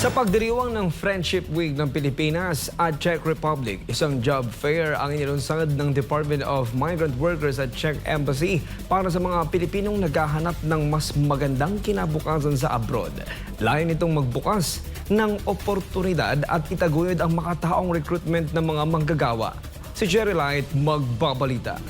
Sa pagdiriwang ng Friendship Week ng Pilipinas at Czech Republic, isang job fair ang inilunsad ng Department of Migrant Workers at Czech Embassy para sa mga Pilipinong naghahanap ng mas magandang kinabukasan sa abroad. Layo nitong magbukas ng oportunidad at itaguyod ang makataong recruitment ng mga manggagawa. Si Jerry Light magbabalita.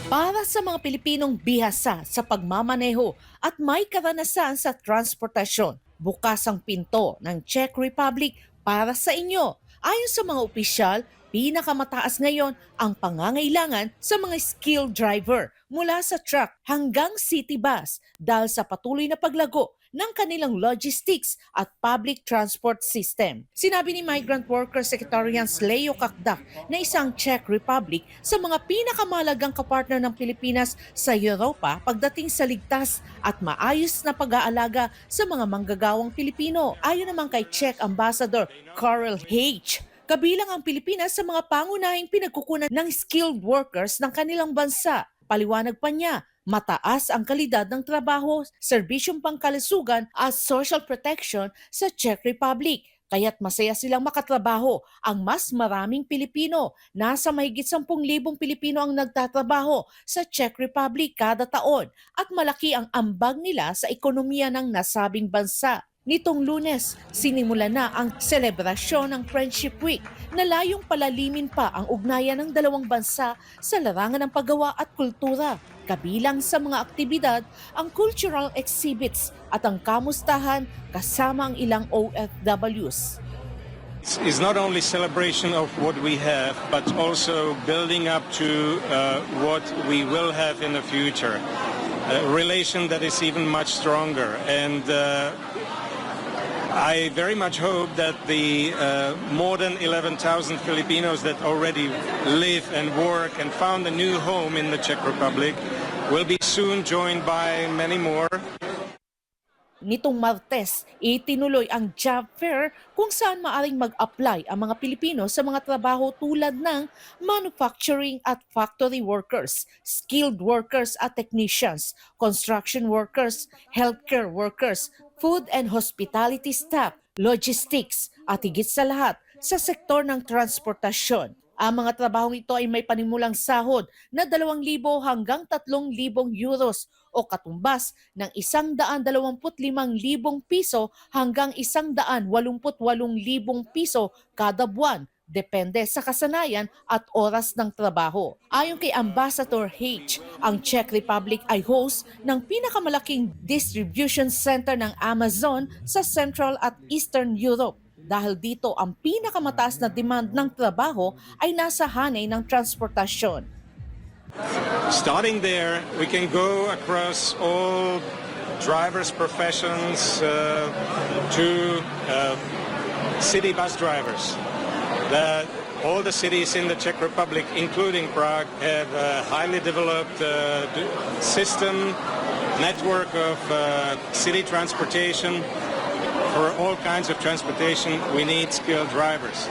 Para sa mga Pilipinong bihasa sa pagmamaneho at may karanasan sa transportasyon, bukas ang pinto ng Czech Republic para sa inyo. Ayon sa mga opisyal, pinakamataas ngayon ang pangangailangan sa mga skilled driver mula sa truck hanggang city bus dahil sa patuloy na paglago ng kanilang logistics at public transport system. Sinabi ni Migrant Worker Secretariat Leo Kakdak na isang Czech Republic sa mga pinakamahalagang kapartner ng Pilipinas sa Europa pagdating sa ligtas at maayos na pag-aalaga sa mga manggagawang Pilipino. Ayon naman kay Czech Ambassador Karel H., kabilang ang Pilipinas sa mga pangunahing pinagkukunan ng skilled workers ng kanilang bansa. Paliwanag pa niya, mataas ang kalidad ng trabaho, serbisyong pangkalusugan at social protection sa Czech Republic. Kaya't masaya silang makatrabaho ang mas maraming Pilipino. Nasa mahigit 10,000 Pilipino ang nagtatrabaho sa Czech Republic kada taon at malaki ang ambag nila sa ekonomiya ng nasabing bansa. Nitong Lunes, sinimula na ang selebrasyon ng Friendship Week na layong palalimin pa ang ugnayan ng dalawang bansa sa larangan ng paggawa at kultura. Kabilang sa mga aktibidad ang cultural exhibits at ang kamustahan kasama ang ilang OFWs. It's not only celebration of what we have, but also building up to what we will have in the future. A relation that is even much stronger. And I very much hope that the more than 11,000 Filipinos that already live and work and found a new home in the Czech Republic will be soon joined by many more. Nitong Martes, itinuloy ang job fair kung saan maaring mag-apply ang mga Pilipino sa mga trabaho tulad ng manufacturing at factory workers, skilled workers at technicians, construction workers, healthcare workers, food and hospitality staff, logistics at higit sa lahat sa sektor ng transportasyon. Ang mga trabahong ito ay may panimulang sahod na 2,000 hanggang 3,000 euros o katumbas ng 125,000 piso hanggang 188,000 piso kada buwan, depende sa kasanayan at oras ng trabaho. Ayon kay Ambassador H., ang Czech Republic ay host ng pinakamalaking distribution center ng Amazon sa Central at Eastern Europe. Dahil dito ang pinakamataas na demand ng trabaho ay nasa hanay ng transportasyon. Starting there, we can go across all drivers' professions to city bus drivers. All the cities in the Czech Republic, including Prague, have a highly developed system, network of city transportation. For all kinds of transportation, we need skilled drivers.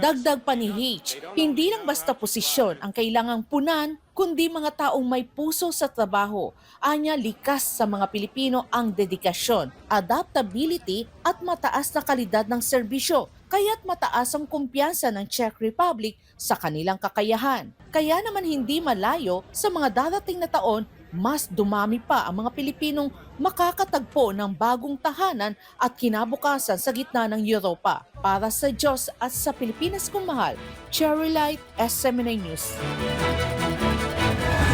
Dagdag pa ni H., hindi lang basta posisyon ang kailangang punan, kundi mga taong may puso sa trabaho. Anya likas sa mga Pilipino ang dedikasyon, adaptability at mataas na kalidad ng serbisyo. Kaya't mataas ang kumpiyansa ng Czech Republic sa kanilang kakayahan. Kaya naman hindi malayo sa mga darating na taon, mas dumami pa ang mga Pilipinong makakatagpo ng bagong tahanan at kinabukasan sa gitna ng Europa. Para sa Diyos at sa Pilipinas kong mahal, Cherry Light, SMNA News.